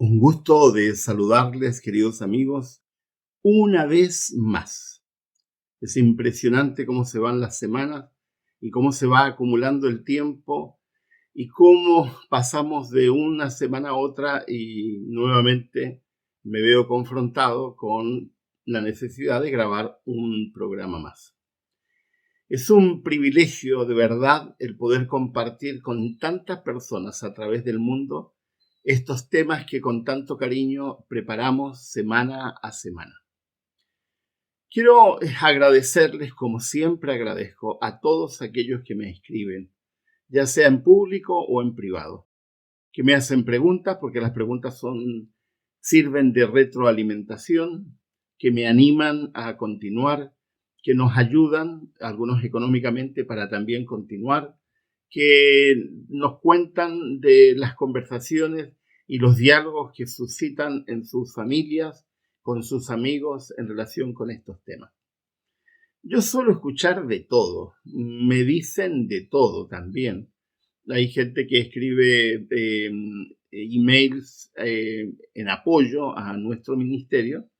Un gusto de saludarles, queridos amigos, una vez más. Es impresionante cómo se van las semanas y cómo se va acumulando el tiempo y cómo pasamos de una semana a otra y nuevamente me veo confrontado con la necesidad de grabar un programa más. Es un privilegio de verdad el poder compartir con tantas personas a través del mundo estos temas que con tanto cariño preparamos semana a semana. Quiero agradecerles, como siempre agradezco, a todos aquellos que me escriben, ya sea en público o en privado, que me hacen preguntas, porque las preguntas sirven de retroalimentación, que me animan a continuar, que nos ayudan, algunos económicamente, para también continuar, que nos cuentan de las conversaciones y los diálogos que suscitan en sus familias, con sus amigos en relación con estos temas. Yo suelo escuchar de todo, me dicen de todo también. Hay gente que escribe emails en apoyo a nuestro ministerio,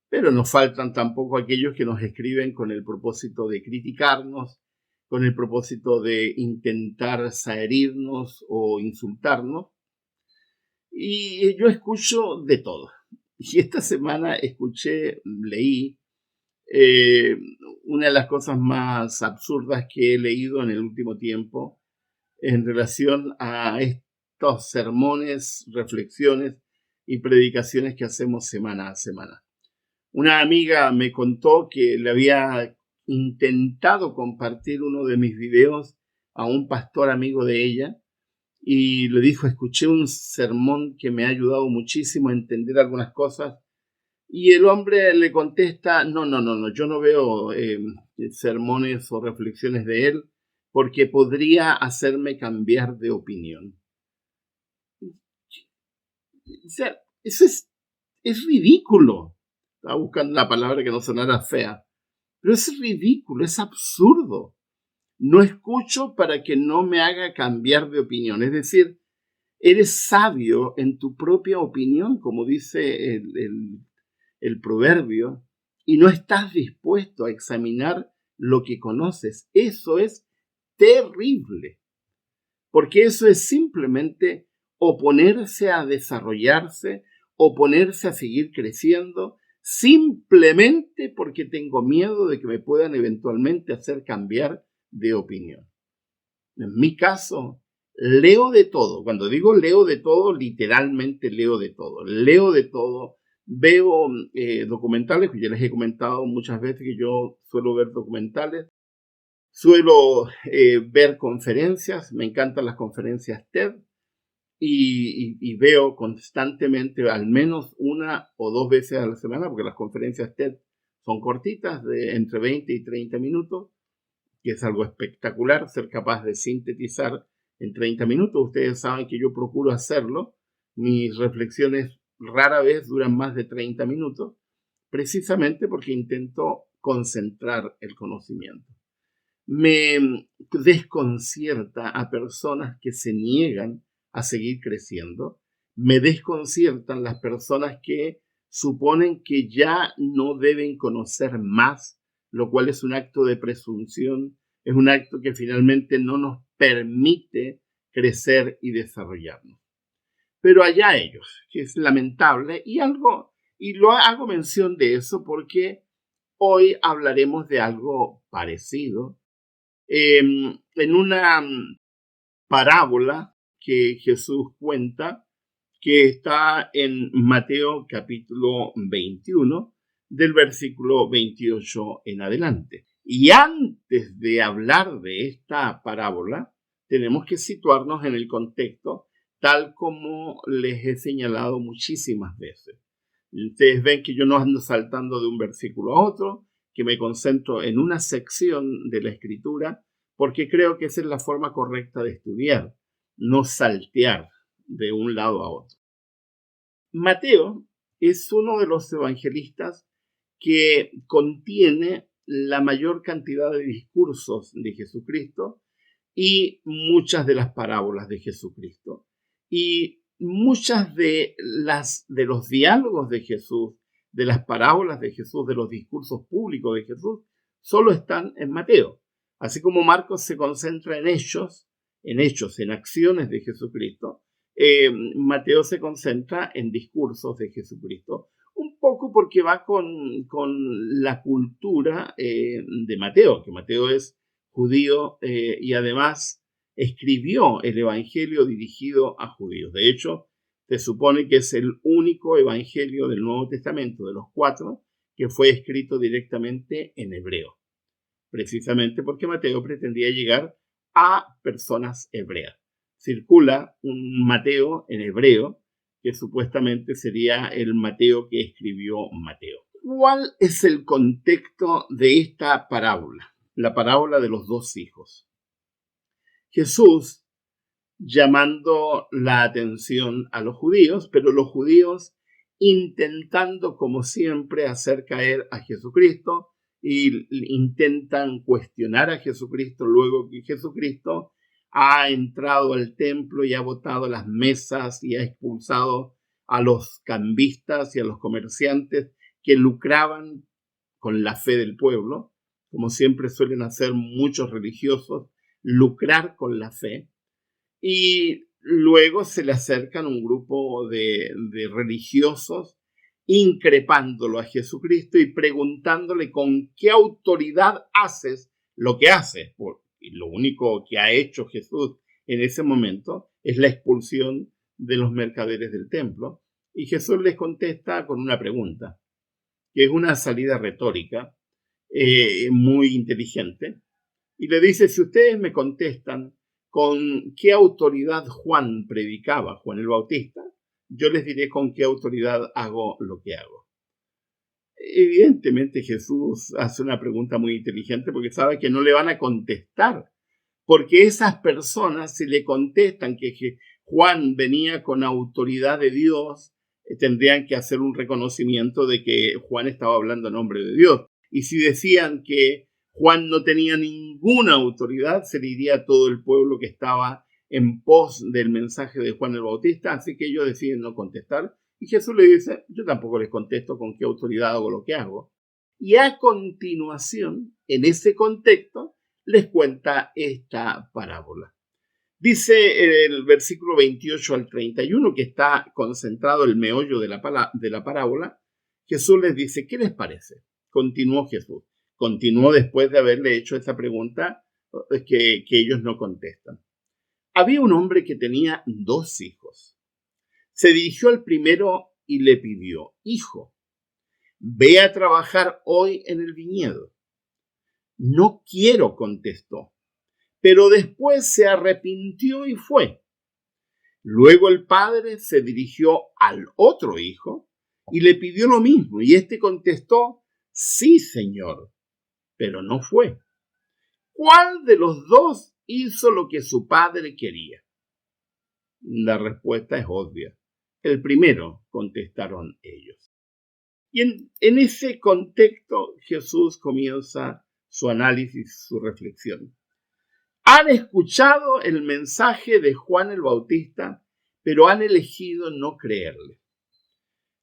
pero nos faltan tampoco aquellos que nos escriben con el propósito de criticarnos, con el propósito de intentar herirnos o insultarnos. Y yo escucho de todo. Y esta semana leí eh, una de las cosas más absurdas que he leído en el último tiempo en relación a estos sermones, reflexiones y predicaciones que hacemos semana a semana. Una amiga me contó que le había intentado compartir uno de mis videos a un pastor amigo de ella y le dijo, escuché un sermón que me ha ayudado muchísimo a entender algunas cosas. Y el hombre le contesta, no, yo no veo sermones o reflexiones de él porque podría hacerme cambiar de opinión. O sea, eso es ridículo. Estaba buscando la palabra que no sonara fea. Pero es ridículo, es absurdo. No escucho para que no me haga cambiar de opinión. Es decir, eres sabio en tu propia opinión, como dice el proverbio, y no estás dispuesto a examinar lo que conoces. Eso es terrible, porque eso es simplemente oponerse a desarrollarse, oponerse a seguir creciendo, simplemente porque tengo miedo de que me puedan eventualmente hacer cambiar de opinión. En mi caso, leo de todo. Cuando digo leo de todo, literalmente leo de todo. Leo de todo. Veo documentales, que ya les he comentado muchas veces que yo suelo ver documentales. Suelo ver conferencias. Me encantan las conferencias TED. Y veo constantemente, al menos una o dos veces a la semana, porque las conferencias TED son cortitas, de entre 20 y 30 minutos, que es algo espectacular, ser capaz de sintetizar en 30 minutos. Ustedes saben que yo procuro hacerlo. Mis reflexiones rara vez duran más de 30 minutos, precisamente porque intento concentrar el conocimiento. Me desconcierta a personas que se niegan a seguir creciendo. Me desconciertan las personas que suponen que ya no deben conocer más, lo cual es un acto de presunción, es un acto que finalmente no nos permite crecer y desarrollarnos. Pero allá ellos, que es lamentable, y lo hago mención de eso porque hoy hablaremos de algo parecido, en una parábola que Jesús cuenta, que está en Mateo capítulo 21, del versículo 28 en adelante. Y antes de hablar de esta parábola, tenemos que situarnos en el contexto, tal como les he señalado muchísimas veces. Ustedes ven que yo no ando saltando de un versículo a otro, que me concentro en una sección de la escritura, porque creo que esa es la forma correcta de estudiar, no saltear de un lado a otro. Mateo es uno de los evangelistas que contiene la mayor cantidad de discursos de Jesucristo y muchas de las parábolas de Jesucristo. Y muchas de los diálogos de Jesús, de las parábolas de Jesús, de los discursos públicos de Jesús, solo están en Mateo. Así como Marcos se concentra en hechos, en acciones de Jesucristo, Mateo se concentra en discursos de Jesucristo, un poco porque va con la cultura de Mateo, que Mateo es judío y además escribió el evangelio dirigido a judíos. De hecho, se supone que es el único evangelio del Nuevo Testamento, de los 4, que fue escrito directamente en hebreo, precisamente porque Mateo pretendía llegar a personas hebreas. Circula un Mateo en hebreo, que supuestamente sería el Mateo que escribió Mateo. ¿Cuál es el contexto de esta parábola? La parábola de los 2 hijos. Jesús llamando la atención a los judíos, pero los judíos intentando, como siempre, hacer caer a Jesucristo y intentan cuestionar a Jesucristo luego que Jesucristo ha entrado al templo y ha botado las mesas y ha expulsado a los cambistas y a los comerciantes que lucraban con la fe del pueblo, como siempre suelen hacer muchos religiosos, lucrar con la fe. Y luego se le acercan un grupo de religiosos increpándolo a Jesucristo y preguntándole con qué autoridad haces lo que haces. Y lo único que ha hecho Jesús en ese momento es la expulsión de los mercaderes del templo. Y Jesús les contesta con una pregunta, que es una salida retórica muy inteligente. Y le dice, si ustedes me contestan con qué autoridad Juan predicaba, Juan el Bautista, yo les diré con qué autoridad hago lo que hago. Evidentemente Jesús hace una pregunta muy inteligente porque sabe que no le van a contestar, porque esas personas, si le contestan que Juan venía con autoridad de Dios, tendrían que hacer un reconocimiento de que Juan estaba hablando en nombre de Dios. Y si decían que Juan no tenía ninguna autoridad, se le diría a todo el pueblo que estaba en pos del mensaje de Juan el Bautista, así que ellos deciden no contestar. Y Jesús le dice, yo tampoco les contesto con qué autoridad hago lo que hago. Y a continuación, en ese contexto, les cuenta esta parábola. Dice el versículo 28 al 31, que está concentrado el meollo de la parábola, Jesús les dice, ¿qué les parece? Continuó Jesús. Continuó después de haberle hecho esa pregunta que ellos no contestan. Había un hombre que tenía 2 hijos. Se dirigió al primero y le pidió, hijo, ve a trabajar hoy en el viñedo. No quiero, contestó, pero después se arrepintió y fue. Luego el padre se dirigió al otro hijo y le pidió lo mismo, y éste contestó, sí, señor, pero no fue. ¿Cuál de los 2 hizo lo que su padre quería? La respuesta es obvia. El primero, contestaron ellos. Y en ese contexto Jesús comienza su análisis, su reflexión. Han escuchado el mensaje de Juan el Bautista, pero han elegido no creerle.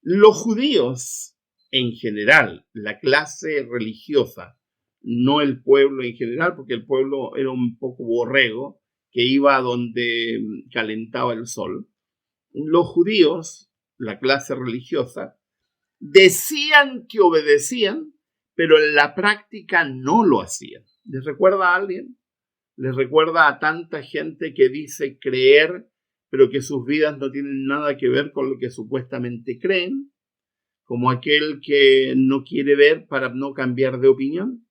Los judíos en general, la clase religiosa, no el pueblo en general, porque el pueblo era un poco borrego que iba a donde calentaba el sol. Los judíos, la clase religiosa, decían que obedecían, pero en la práctica no lo hacían. ¿Les recuerda a alguien? ¿Les recuerda a tanta gente que dice creer, pero que sus vidas no tienen nada que ver con lo que supuestamente creen? Como aquel que no quiere ver para no cambiar de opinión.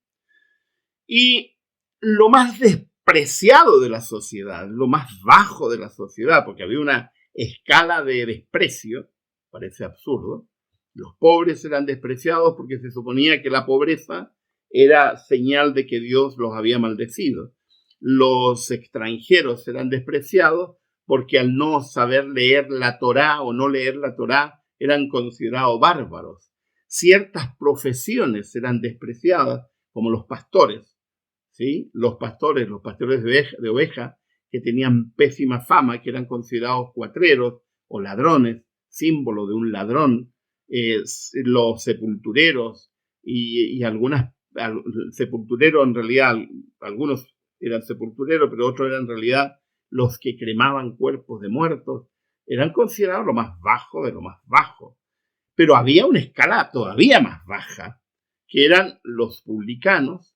Y lo más despreciado de la sociedad, lo más bajo de la sociedad, porque había una escala de desprecio, parece absurdo. Los pobres eran despreciados porque se suponía que la pobreza era señal de que Dios los había maldecido. Los extranjeros eran despreciados porque al no saber leer la Torá o no leer la Torá eran considerados bárbaros. Ciertas profesiones eran despreciadas, como los pastores, ¿sí? Los pastores de oveja, que tenían pésima fama, que eran considerados cuatreros, o ladrones, símbolo de un ladrón, los sepultureros y sepultureros en realidad, algunos eran sepultureros, pero otros eran en realidad los que cremaban cuerpos de muertos, eran considerados lo más bajo de lo más bajo. Pero había una escala todavía más baja, que eran los publicanos,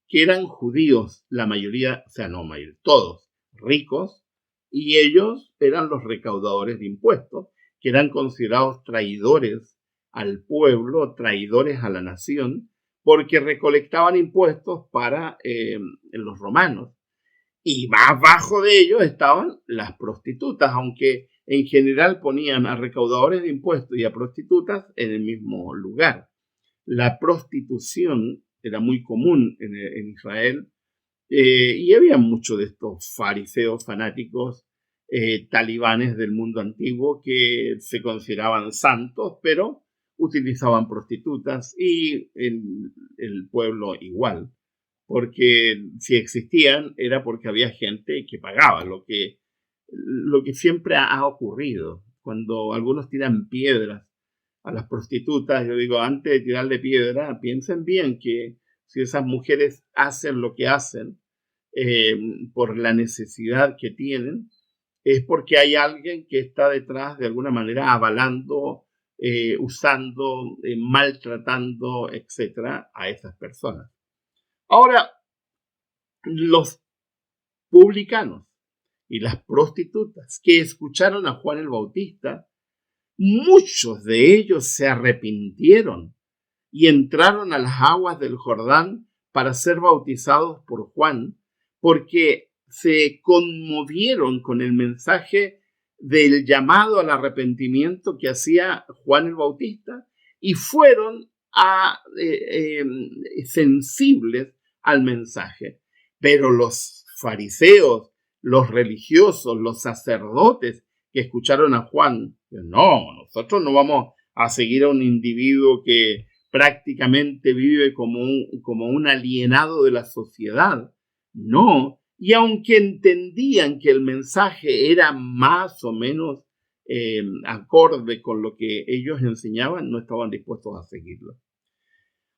que eran judíos, la mayoría, o sea, no mayoría, todos ricos, y ellos eran los recaudadores de impuestos, que eran considerados traidores al pueblo, traidores a la nación, porque recolectaban impuestos para los romanos. Y más bajo de ellos estaban las prostitutas, aunque en general ponían a recaudadores de impuestos y a prostitutas en el mismo lugar. La prostitución era muy común en Israel, y había muchos de estos fariseos fanáticos talibanes del mundo antiguo que se consideraban santos, pero utilizaban prostitutas, y el pueblo igual, porque si existían era porque había gente que pagaba, lo que siempre ha ocurrido. Cuando algunos tiran piedras a las prostitutas, yo digo, antes de tirarle piedra, piensen bien que si esas mujeres hacen lo que hacen eh, por la necesidad que tienen, es porque hay alguien que está detrás de alguna manera avalando, usando, maltratando, etcétera, a esas personas. Ahora, los publicanos y las prostitutas que escucharon a Juan el Bautista, muchos de ellos se arrepintieron y entraron a las aguas del Jordán para ser bautizados por Juan, porque se conmovieron con el mensaje del llamado al arrepentimiento que hacía Juan el Bautista, y fueron sensibles al mensaje. Pero los fariseos, los religiosos, los sacerdotes que escucharon a Juan, no, nosotros no vamos a seguir a un individuo que prácticamente vive como un alienado de la sociedad. No, y aunque entendían que el mensaje era más o menos acorde con lo que ellos enseñaban, no estaban dispuestos a seguirlo.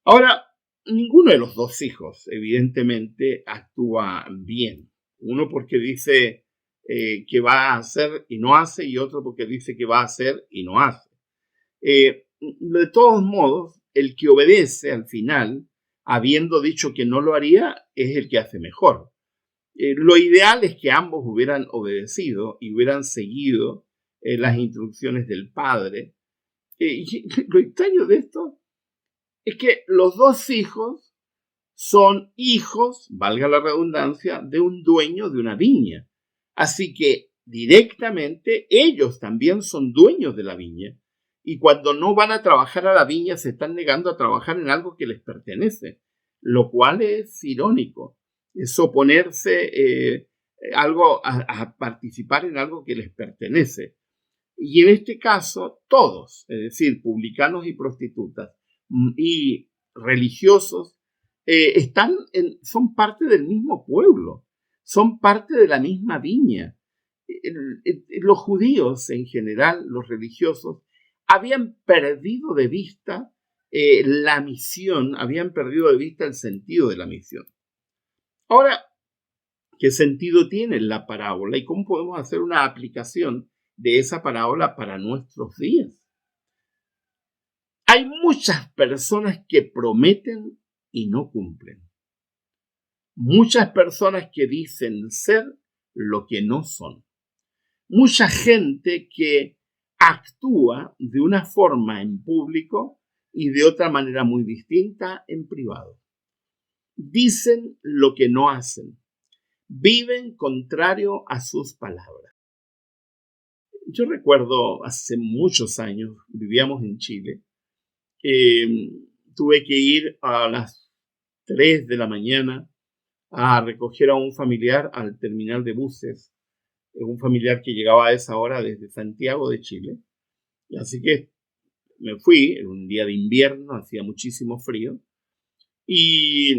Ahora, ninguno de los dos hijos, evidentemente, actúa bien. Uno porque dice que va a hacer y no hace, y otro porque dice que va a hacer y no hace. De todos modos, el que obedece al final, habiendo dicho que no lo haría, es el que hace mejor. Lo ideal es que ambos hubieran obedecido y hubieran seguido las instrucciones del padre. Y lo extraño de esto es que los dos hijos son hijos, valga la redundancia, de un dueño de una viña. Así que directamente ellos también son dueños de la viña. Y cuando no van a trabajar a la viña, se están negando a trabajar en algo que les pertenece, lo cual es irónico. Es oponerse a participar en algo que les pertenece. Y en este caso, todos, es decir, publicanos y prostitutas y religiosos, son parte del mismo pueblo, son parte de la misma viña. Los judíos en general, los religiosos, habían perdido de vista la misión, habían perdido de vista el sentido de la misión. Ahora, ¿qué sentido tiene la parábola y cómo podemos hacer una aplicación de esa parábola para nuestros días? Hay muchas personas que prometen y no cumplen. Muchas personas que dicen ser lo que no son. Mucha gente que actúa de una forma en público y de otra manera muy distinta en privado. Dicen lo que no hacen. Viven contrario a sus palabras. Yo recuerdo hace muchos años, vivíamos en Chile, tuve que ir a las 3 de la mañana a recoger a un familiar al terminal de buses, un familiar que llegaba a esa hora desde Santiago de Chile. Y así que me fui, en un día de invierno, hacía muchísimo frío, y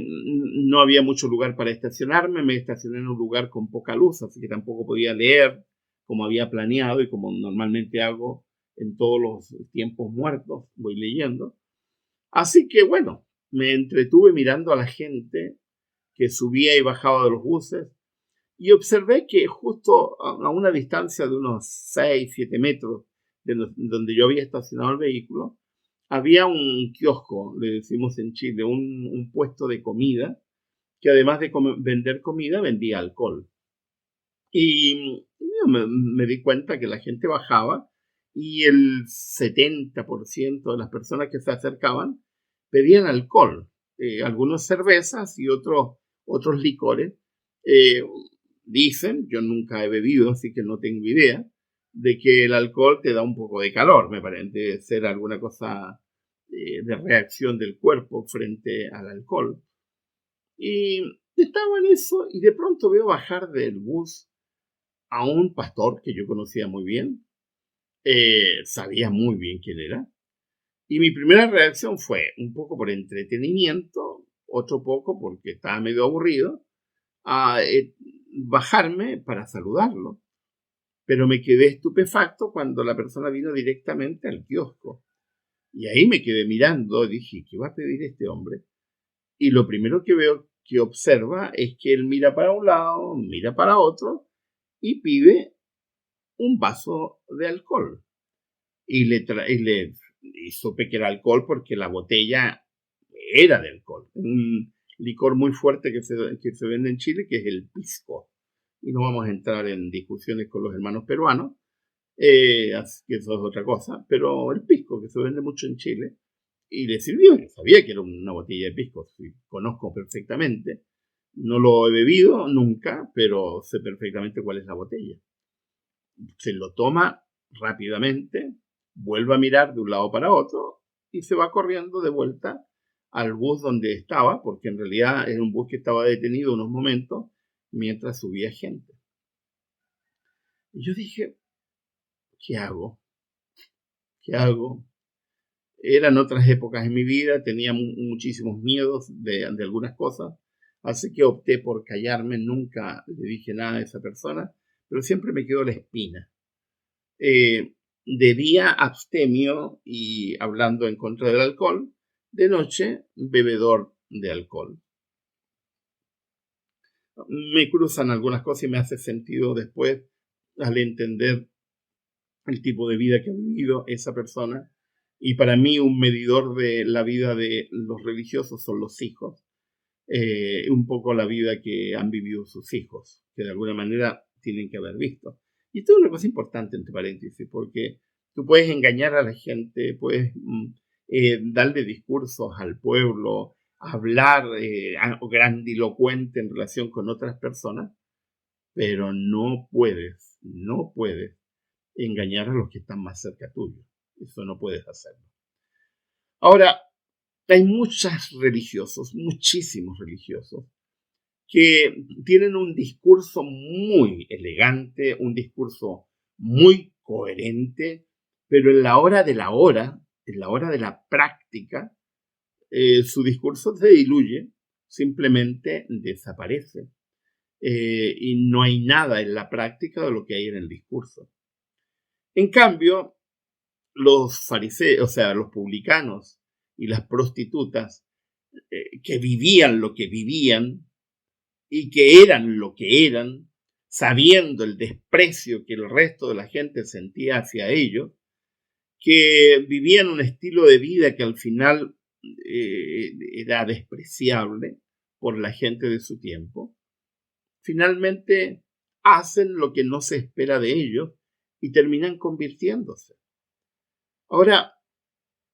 no había mucho lugar para estacionarme. Me estacioné en un lugar con poca luz, así que tampoco podía leer, como había planeado y como normalmente hago en todos los tiempos muertos, voy leyendo. Así que bueno, me entretuve mirando a la gente que subía y bajaba de los buses y observé que justo a una distancia de unos 6, 7 metros de donde yo había estacionado el vehículo, había un kiosco, le decimos en Chile, un puesto de comida, que además de vender comida, vendía alcohol. Y me di cuenta que la gente bajaba y el 70% de las personas que se acercaban pedían alcohol, algunas cervezas y otros licores. Eh, Dicen, yo nunca he bebido, así que no tengo idea, de que el alcohol te da un poco de calor, me parece ser alguna cosa de reacción del cuerpo frente al alcohol. Y estaba en eso y de pronto veo bajar del bus a un pastor que yo conocía muy bien, sabía muy bien quién era, y mi primera reacción fue un poco por entretenimiento, otro poco porque estaba medio aburrido, a bajarme para saludarlo. Pero me quedé estupefacto cuando la persona vino directamente al kiosco. Y ahí me quedé mirando, dije, ¿qué va a pedir este hombre? Y lo primero que veo que observa es que él mira para un lado, mira para otro y pide un vaso de alcohol. Y supe que era alcohol porque la botella era de alcohol. Un licor muy fuerte que se vende en Chile, que es el pisco. Y no vamos a entrar en discusiones con los hermanos peruanos, así que eso es otra cosa. Pero el pisco, que se vende mucho en Chile, y le sirvió. Yo sabía que era una botella de pisco, sí, conozco perfectamente. No lo he bebido nunca, pero sé perfectamente cuál es la botella. Se lo toma rápidamente, vuelve a mirar de un lado para otro y se va corriendo de vuelta al bus donde estaba, porque en realidad era un bus que estaba detenido unos momentos mientras subía gente. Y yo dije, ¿qué hago? ¿Qué hago? Eran otras épocas en mi vida, tenía muchísimos miedos de algunas cosas, así que opté por callarme, nunca le dije nada a esa persona, pero siempre me quedó la espina. De día abstemio y hablando en contra del alcohol, de noche bebedor de alcohol. Me cruzan algunas cosas y me hace sentido después al entender el tipo de vida que ha vivido esa persona. Y para mí un medidor de la vida de los religiosos son los hijos. Un poco la vida que han vivido sus hijos, que de alguna manera tienen que haber visto. Y esto es una cosa importante, entre paréntesis, porque tú puedes engañar a la gente, puedes darle discursos al pueblo, hablar grandilocuente en relación con otras personas, pero no puedes engañar a los que están más cerca tuyo. Eso no puedes hacerlo. Ahora, hay muchos religiosos, muchísimos religiosos, que tienen un discurso muy elegante, un discurso muy coherente, pero en la hora de la práctica, su discurso se diluye, simplemente desaparece. Y no hay nada en la práctica de lo que hay en el discurso. En cambio, los fariseos, o sea, los publicanos y las prostitutas, que vivían lo que vivían y que eran lo que eran, sabiendo el desprecio que el resto de la gente sentía hacia ellos, que vivían un estilo de vida que al final era despreciable por la gente de su tiempo, finalmente hacen lo que no se espera de ellos y terminan convirtiéndose. Ahora,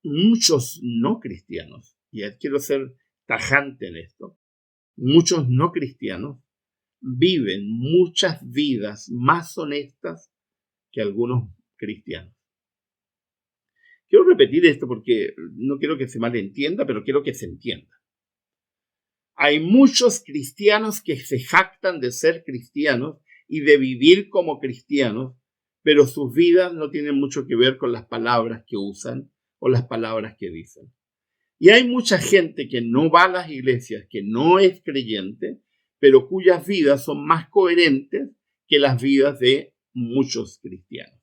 muchos no cristianos, y quiero ser tajante en esto, muchos no cristianos viven muchas vidas más honestas que algunos cristianos. Quiero repetir esto porque no quiero que se malentienda, pero quiero que se entienda. Hay muchos cristianos que se jactan de ser cristianos y de vivir como cristianos, pero sus vidas no tienen mucho que ver con las palabras que usan o las palabras que dicen. Y hay mucha gente que no va a las iglesias, que no es creyente, pero cuyas vidas son más coherentes que las vidas de muchos cristianos.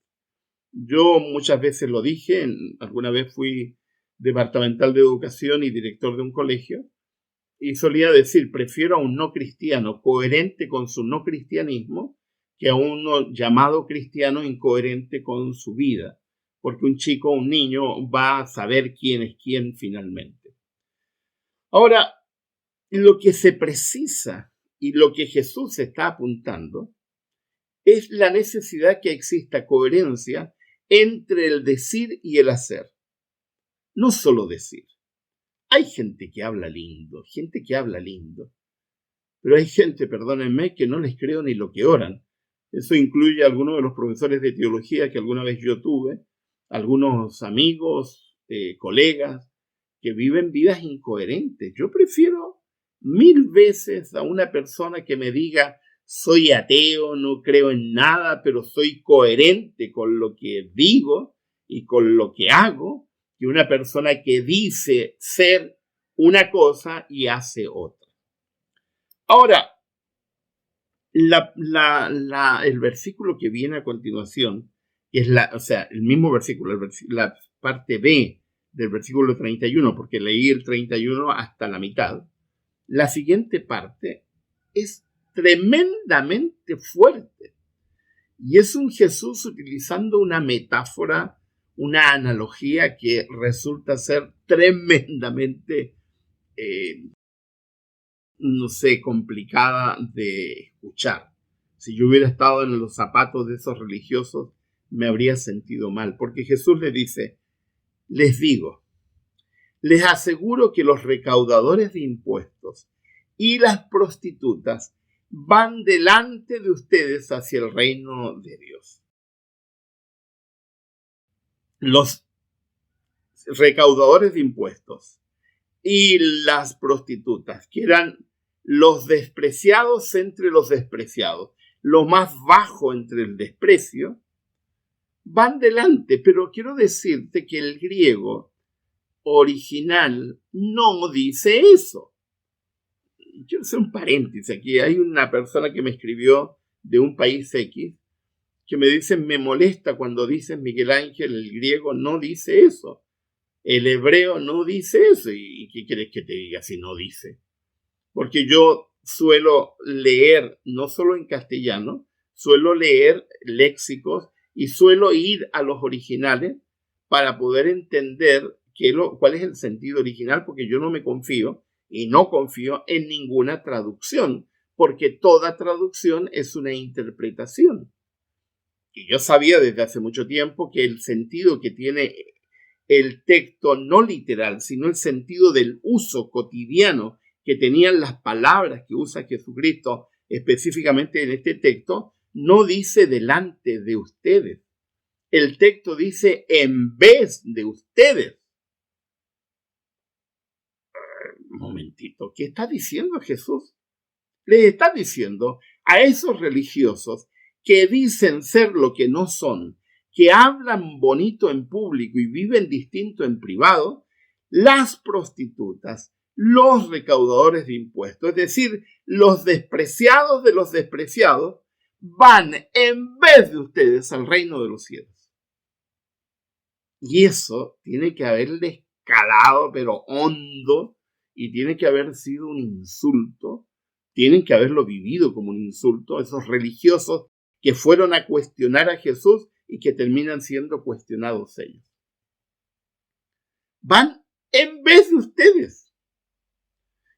Yo muchas veces lo dije, alguna vez fui departamental de educación y director de un colegio, y solía decir, prefiero a un no cristiano coherente con su no cristianismo que a uno llamado cristiano incoherente con su vida, porque un chico, un niño, va a saber quién es quién finalmente. Ahora, lo que se precisa y lo que Jesús está apuntando es la necesidad que exista coherencia entre el decir y el hacer. No solo decir. Hay gente que habla lindo, pero hay gente, perdónenme, que no les creo ni lo que oran. Eso incluye a algunos de los profesores de teología que alguna vez yo tuve, algunos amigos, colegas, que viven vidas incoherentes. Yo prefiero 1000 veces a una persona que me diga, soy ateo, no creo en nada, pero soy coherente con lo que digo y con lo que hago, que una persona que dice ser una cosa y hace otra. Ahora, el versículo que viene a continuación, que es el mismo versículo, la parte B del versículo 31, porque leí el 31 hasta la mitad. La siguiente parte es tremendamente fuerte. Y es un Jesús utilizando una metáfora, una analogía que resulta ser tremendamente, complicada de escuchar. Si yo hubiera estado en los zapatos de esos religiosos, me habría sentido mal, porque Jesús les dice, les digo, les aseguro que los recaudadores de impuestos y las prostitutas van delante de ustedes hacia el reino de Dios. Los recaudadores de impuestos y las prostitutas, que eran los despreciados entre los despreciados, lo más bajo entre el desprecio, van delante, pero quiero decirte que el griego original no dice eso. Quiero hacer un paréntesis aquí. Hay una persona que me escribió de un país X que me dice, me molesta cuando dices Miguel Ángel, el griego no dice eso. El hebreo no dice eso. ¿Y qué quieres que te diga si no dice? Porque yo suelo leer, no solo en castellano, suelo leer léxicos y suelo ir a los originales para poder entender cuál es el sentido original, porque yo no me confío y no confío en ninguna traducción, porque toda traducción es una interpretación. Y yo sabía desde hace mucho tiempo que el sentido que tiene el texto no literal, sino el sentido del uso cotidiano que tenían las palabras que usa Jesucristo específicamente en este texto, no dice delante de ustedes. El texto dice en vez de ustedes. Un momentito, ¿qué está diciendo Jesús? Les está diciendo a esos religiosos que dicen ser lo que no son, que hablan bonito en público y viven distinto en privado, las prostitutas, los recaudadores de impuestos, es decir, los despreciados de los despreciados, van en vez de ustedes al reino de los cielos. Y eso tiene que haberles calado, pero hondo, y tiene que haber sido un insulto, tienen que haberlo vivido como un insulto, esos religiosos que fueron a cuestionar a Jesús y que terminan siendo cuestionados ellos. Van en vez de ustedes.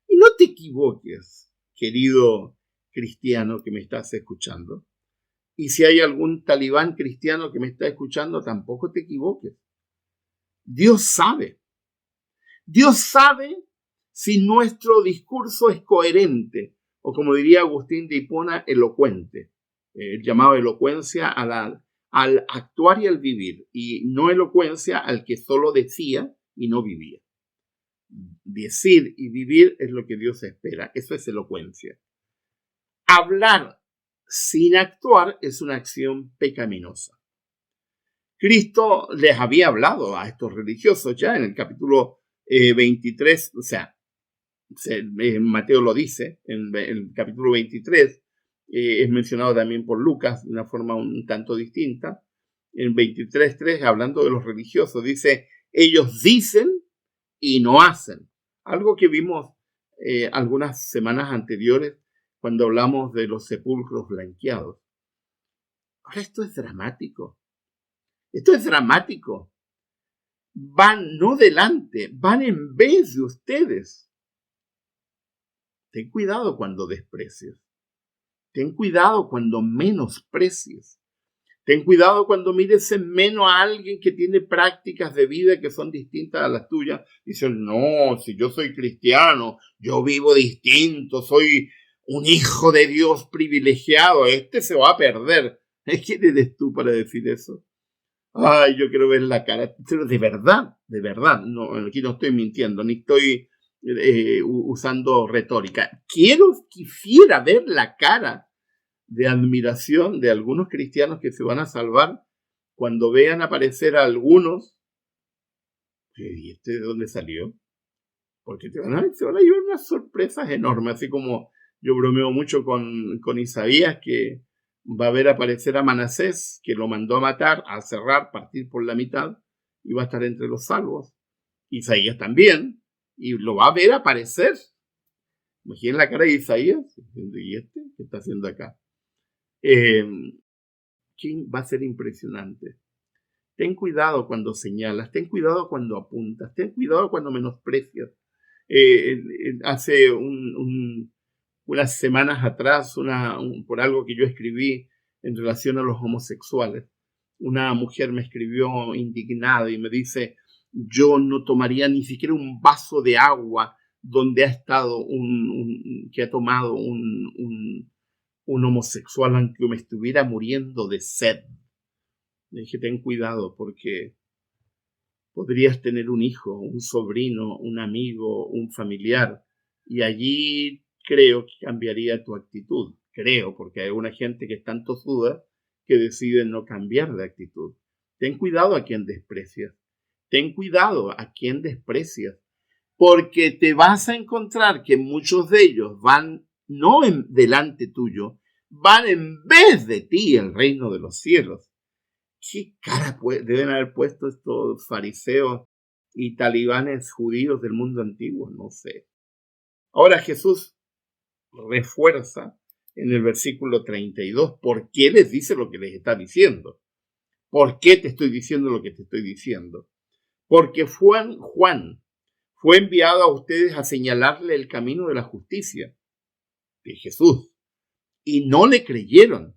Y no te equivoques, querido cristiano que me estás escuchando. Y si hay algún talibán cristiano que me está escuchando, tampoco te equivoques. Dios sabe. Dios sabe si nuestro discurso es coherente, o como diría Agustín de Hipona, elocuente. Llamado elocuencia al actuar y al vivir, y no elocuencia al que solo decía y no vivía. Decir y vivir es lo que Dios espera. Eso es elocuencia. Hablar sin actuar es una acción pecaminosa. Cristo les había hablado a estos religiosos ya en el capítulo 23, Mateo lo dice en el capítulo 23, es mencionado también por Lucas de una forma un tanto distinta. En 23:3, hablando de los religiosos, dice, ellos dicen y no hacen. Algo que vimos algunas semanas anteriores cuando hablamos de los sepulcros blanqueados. Ahora esto es dramático. Esto es dramático. Van no delante, van en vez de ustedes. Ten cuidado cuando desprecias. Ten cuidado cuando menosprecies. Ten cuidado cuando mires en menos a alguien que tiene prácticas de vida que son distintas a las tuyas. Dicen, no, si yo soy cristiano, yo vivo distinto, soy un hijo de Dios privilegiado, este se va a perder. ¿Quién eres tú para decir eso? Ay, yo quiero ver la cara, pero de verdad, no, aquí no estoy mintiendo, ni estoy usando retórica. Quisiera ver la cara de admiración de algunos cristianos que se van a salvar cuando vean aparecer a algunos. ¿Y este de dónde salió? Porque se van a llevar unas sorpresas enormes, así como yo bromeo mucho con Isaías, que va a ver aparecer a Manasés, que lo mandó a matar, a cerrar, partir por la mitad, y va a estar entre los salvos. Isaías también, y lo va a ver aparecer. Imaginen la cara de Isaías, ¿y este qué está haciendo acá? Va a ser impresionante. Ten cuidado cuando señalas, ten cuidado cuando apuntas, ten cuidado cuando menosprecias. Hace unas semanas atrás, por algo que yo escribí en relación a los homosexuales, una mujer me escribió indignada y me dice, yo no tomaría ni siquiera un vaso de agua donde ha estado que ha tomado un homosexual aunque me estuviera muriendo de sed. Le dije, ten cuidado porque podrías tener un hijo, un sobrino, un amigo, un familiar, y allí creo que cambiaría tu actitud. Creo, porque hay una gente que es tan tozuda que decide no cambiar de actitud. Ten cuidado a quien desprecias. Ten cuidado a quien desprecias, porque te vas a encontrar que muchos de ellos van no delante tuyo, van en vez de ti el reino de los cielos. ¿Qué cara deben haber puesto estos fariseos y talibanes judíos del mundo antiguo? No sé. Ahora Jesús refuerza en el versículo 32 por qué les dice lo que les está diciendo. ¿Por qué te estoy diciendo lo que te estoy diciendo? Porque Juan fue enviado a ustedes a señalarle el camino de la justicia de Jesús y no le creyeron.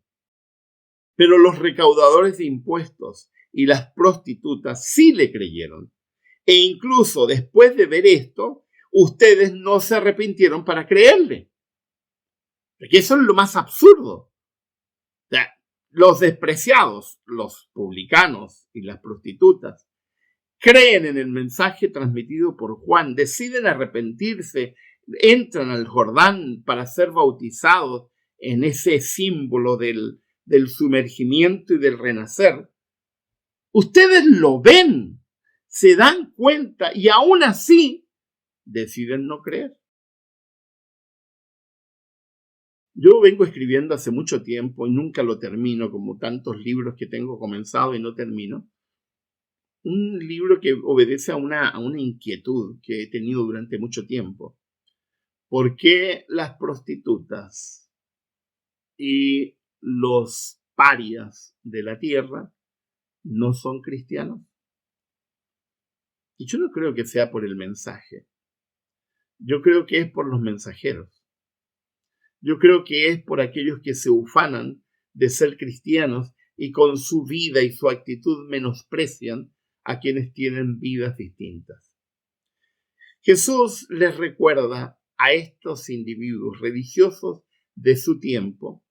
Pero los recaudadores de impuestos y las prostitutas sí le creyeron. E incluso después de ver esto, ustedes no se arrepintieron para creerle. Porque eso es lo más absurdo. O sea, los despreciados, los publicanos y las prostitutas, creen en el mensaje transmitido por Juan, deciden arrepentirse, entran al Jordán para ser bautizados en ese símbolo del sumergimiento y del renacer. Ustedes lo ven, se dan cuenta y aún así deciden no creer. Yo vengo escribiendo hace mucho tiempo y nunca lo termino, como tantos libros que tengo comenzado y no termino. Un libro que obedece a una inquietud que he tenido durante mucho tiempo. ¿Por qué las prostitutas y los parias de la tierra no son cristianos? Y yo no creo que sea por el mensaje. Yo creo que es por los mensajeros. Yo creo que es por aquellos que se ufanan de ser cristianos y con su vida y su actitud menosprecian a quienes tienen vidas distintas. Jesús les recuerda a estos individuos religiosos de su tiempo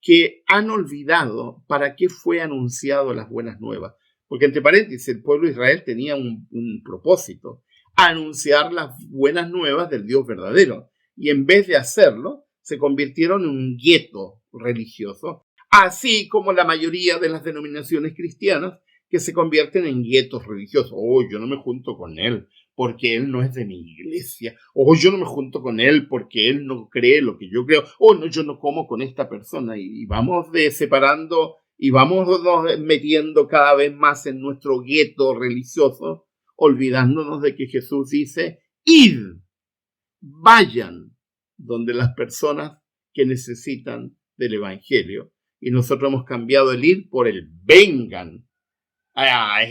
que han olvidado para qué fue anunciado las buenas nuevas. Porque entre paréntesis, el pueblo de Israel tenía un propósito, anunciar las buenas nuevas del Dios verdadero. Y en vez de hacerlo, se convirtieron en un gueto religioso, así como la mayoría de las denominaciones cristianas que se convierten en guetos religiosos. Oh, yo no me junto con él, porque él no es de mi iglesia, o yo no me junto con él porque él no cree lo que yo creo, o no, yo no como con esta persona, y vamos separando y vamos metiendo cada vez más en nuestro gueto religioso, olvidándonos de que Jesús dice, id, vayan donde las personas que necesitan del Evangelio. Y nosotros hemos cambiado el ir por el vengan a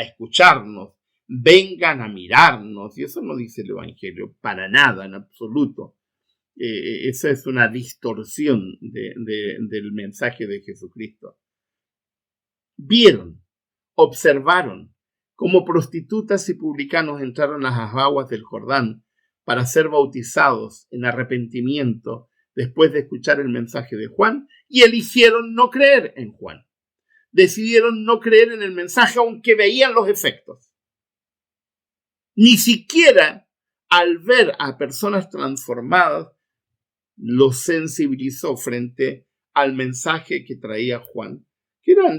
escucharnos, vengan a mirarnos. Y eso no dice el Evangelio, para nada, en absoluto. Esa es una distorsión del mensaje de Jesucristo. Vieron, observaron cómo prostitutas y publicanos entraron a las aguas del Jordán para ser bautizados en arrepentimiento después de escuchar el mensaje de Juan, y eligieron no creer en Juan. Decidieron no creer en el mensaje aunque veían los efectos. Ni siquiera al ver a personas transformadas los sensibilizó frente al mensaje que traía Juan, que era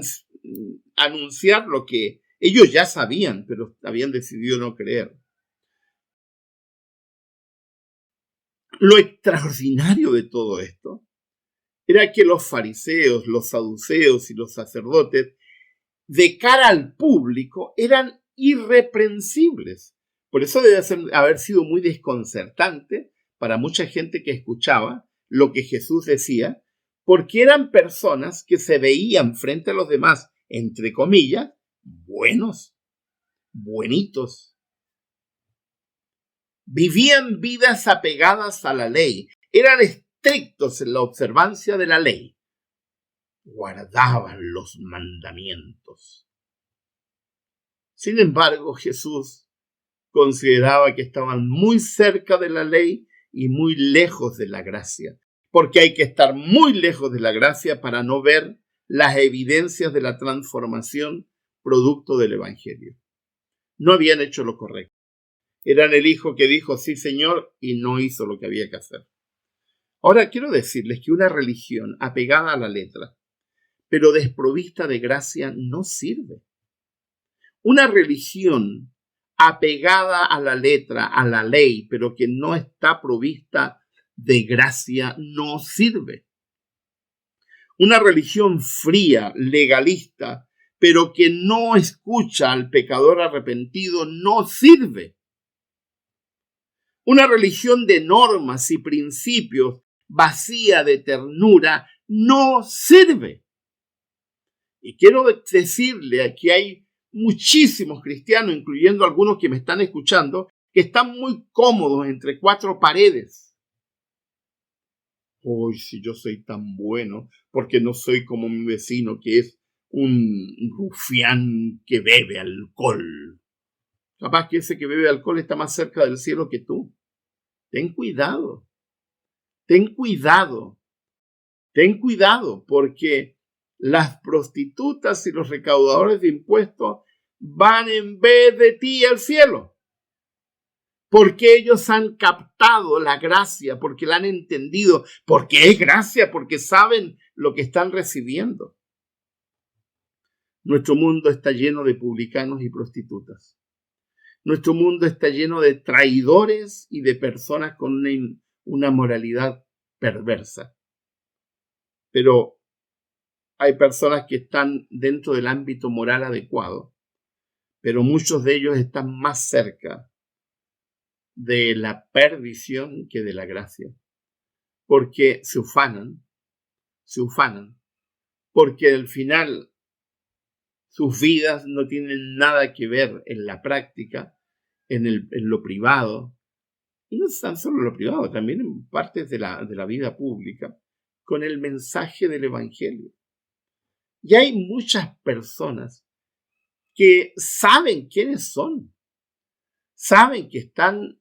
anunciar lo que ellos ya sabían, pero habían decidido no creer. Lo extraordinario de todo esto era que los fariseos, los saduceos y los sacerdotes, de cara al público, eran irreprensibles. Por eso debe haber sido muy desconcertante para mucha gente que escuchaba lo que Jesús decía, porque eran personas que se veían frente a los demás, entre comillas, buenos, buenitos. Vivían vidas apegadas a la ley, eran estrictos en la observancia de la ley, guardaban los mandamientos. Sin embargo, Jesús consideraba que estaban muy cerca de la ley y muy lejos de la gracia, porque hay que estar muy lejos de la gracia para no ver las evidencias de la transformación producto del Evangelio. No habían hecho lo correcto. Eran el hijo que dijo sí, Señor, y no hizo lo que había que hacer. Ahora quiero decirles que una religión apegada a la letra, pero desprovista de gracia, no sirve. Una religión apegada a la letra, a la ley, pero que no está provista de gracia, no sirve. Una religión fría, legalista, pero que no escucha al pecador arrepentido, no sirve. Una religión de normas y principios vacía de ternura no sirve. Y quiero decirle que hay muchísimos cristianos, incluyendo algunos que me están escuchando, que están muy cómodos entre cuatro paredes. Hoy si yo soy tan bueno, porque no soy como mi vecino que es un rufián que bebe alcohol. Capaz que ese que bebe alcohol está más cerca del cielo que tú. Ten cuidado, ten cuidado, ten cuidado, porque las prostitutas y los recaudadores de impuestos van en vez de ti al cielo. Porque ellos han captado la gracia, porque la han entendido, porque es gracia, porque saben lo que están recibiendo. Nuestro mundo está lleno de publicanos y prostitutas. Nuestro mundo está lleno de traidores y de personas con una moralidad perversa. Pero hay personas que están dentro del ámbito moral adecuado, pero muchos de ellos están más cerca de la perdición que de la gracia, porque se ufanan, porque al final sus vidas no tienen nada que ver en la práctica, en lo privado, y no es tan solo lo privado, también en partes de la vida pública, con el mensaje del Evangelio. Y hay muchas personas que saben quiénes son, saben que están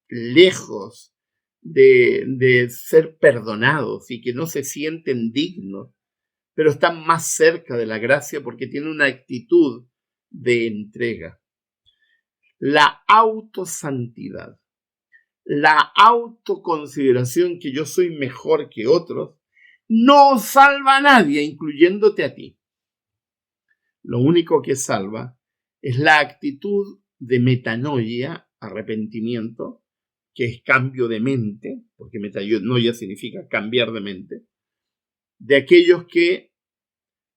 lejos de ser perdonados y que no se sienten dignos, pero están más cerca de la gracia porque tienen una actitud de entrega. La autosantidad, la autoconsideración que yo soy mejor que otros, no salva a nadie, incluyéndote a ti. Lo único que salva es la actitud de metanoia arrepentimiento, que es cambio de mente, porque metanoia significa cambiar de mente, de aquellos que,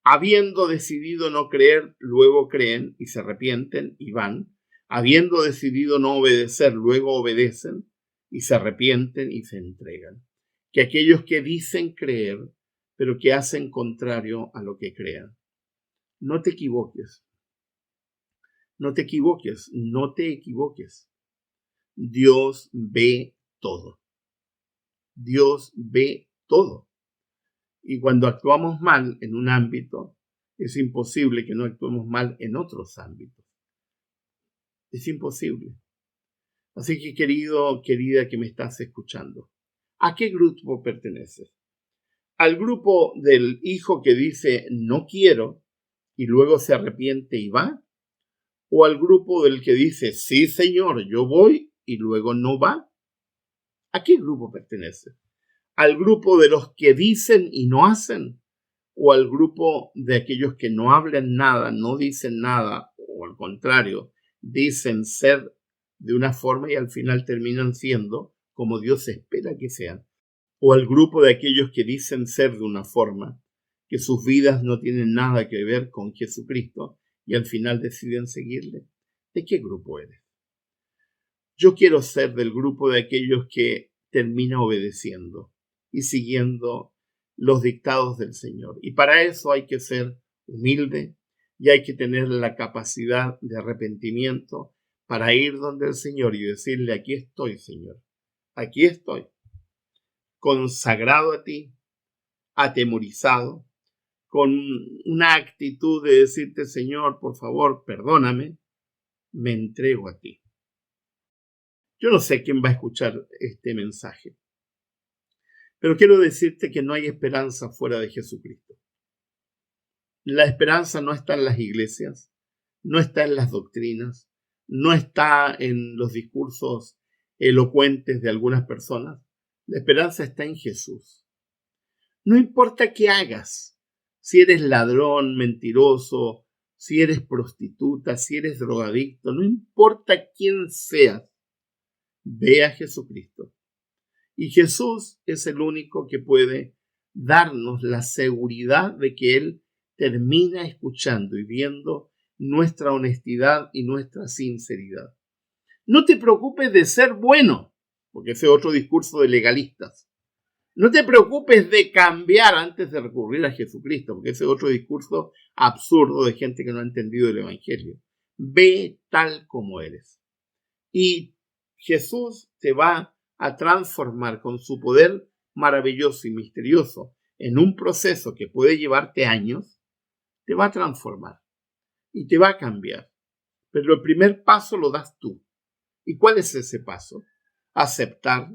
habiendo decidido no creer, luego creen y se arrepienten y van, habiendo decidido no obedecer, luego obedecen y se arrepienten y se entregan. Que aquellos que dicen creer, pero que hacen contrario a lo que crean. No te equivoques. No te equivoques, no te equivoques. Dios ve todo. Dios ve todo. Y cuando actuamos mal en un ámbito, es imposible que no actuemos mal en otros ámbitos. Es imposible. Así que, querido, querida que me estás escuchando, ¿a qué grupo perteneces? ¿Al grupo del hijo que dice no quiero y luego se arrepiente y va? ¿O al grupo del que dice sí, Señor, yo voy y luego no va? ¿A qué grupo pertenece? ¿Al grupo de los que dicen y no hacen? ¿O al grupo de aquellos que no hablan nada, no dicen nada, o al contrario, dicen ser de una forma y al final terminan siendo como Dios espera que sean? ¿O al grupo de aquellos que dicen ser de una forma, que sus vidas no tienen nada que ver con Jesucristo y al final deciden seguirle? ¿De qué grupo eres? Yo quiero ser del grupo de aquellos que termina obedeciendo y siguiendo los dictados del Señor. Y para eso hay que ser humilde y hay que tener la capacidad de arrepentimiento para ir donde el Señor y decirle, aquí estoy, Señor, aquí estoy, consagrado a ti, atemorizado, con una actitud de decirte, Señor, por favor, perdóname, me entrego a ti. Yo no sé quién va a escuchar este mensaje, pero quiero decirte que no hay esperanza fuera de Jesucristo. La esperanza no está en las iglesias, no está en las doctrinas, no está en los discursos elocuentes de algunas personas. La esperanza está en Jesús. No importa qué hagas, si eres ladrón, mentiroso, si eres prostituta, si eres drogadicto, no importa quién seas, ve a Jesucristo. Y Jesús es el único que puede darnos la seguridad de que Él termina escuchando y viendo nuestra honestidad y nuestra sinceridad. No te preocupes de ser bueno, porque ese es otro discurso de legalistas. No te preocupes de cambiar antes de recurrir a Jesucristo, porque ese es otro discurso absurdo de gente que no ha entendido el Evangelio. Ve tal como eres. Y Jesús te va a transformar con su poder maravilloso y misterioso en un proceso que puede llevarte años, te va a transformar y te va a cambiar. Pero el primer paso lo das tú. ¿Y cuál es ese paso? Aceptar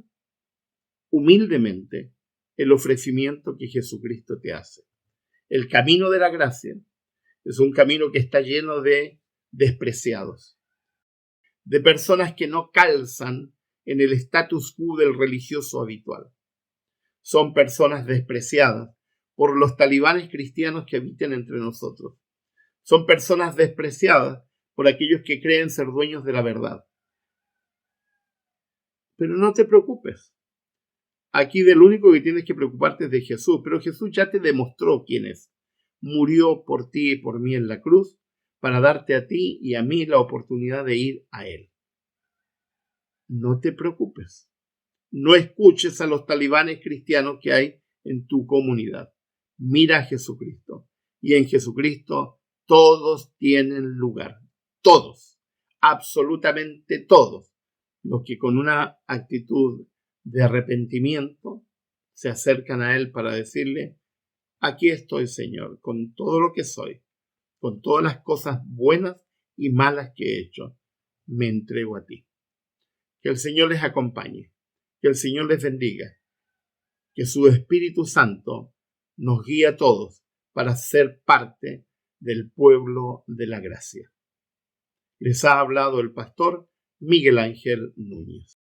humildemente el ofrecimiento que Jesucristo te hace. El camino de la gracia es un camino que está lleno de despreciados, de personas que no calzan en el status quo del religioso habitual. Son personas despreciadas por los talibanes cristianos que habitan entre nosotros. Son personas despreciadas por aquellos que creen ser dueños de la verdad. Pero no te preocupes. Aquí del único que tienes que preocuparte es de Jesús, pero Jesús ya te demostró quién es. Murió por ti y por mí en la cruz para darte a ti y a mí la oportunidad de ir a Él. No te preocupes. No escuches a los talibanes cristianos que hay en tu comunidad. Mira a Jesucristo. Y en Jesucristo todos tienen lugar. Todos. Absolutamente todos. Los que con una actitud de arrepentimiento se acercan a Él para decirle, aquí estoy, Señor, con todo lo que soy, con todas las cosas buenas y malas que he hecho, me entrego a ti. Que el Señor les acompañe, que el Señor les bendiga, que su Espíritu Santo nos guíe a todos para ser parte del pueblo de la gracia. Les ha hablado el pastor Miguel Ángel Núñez.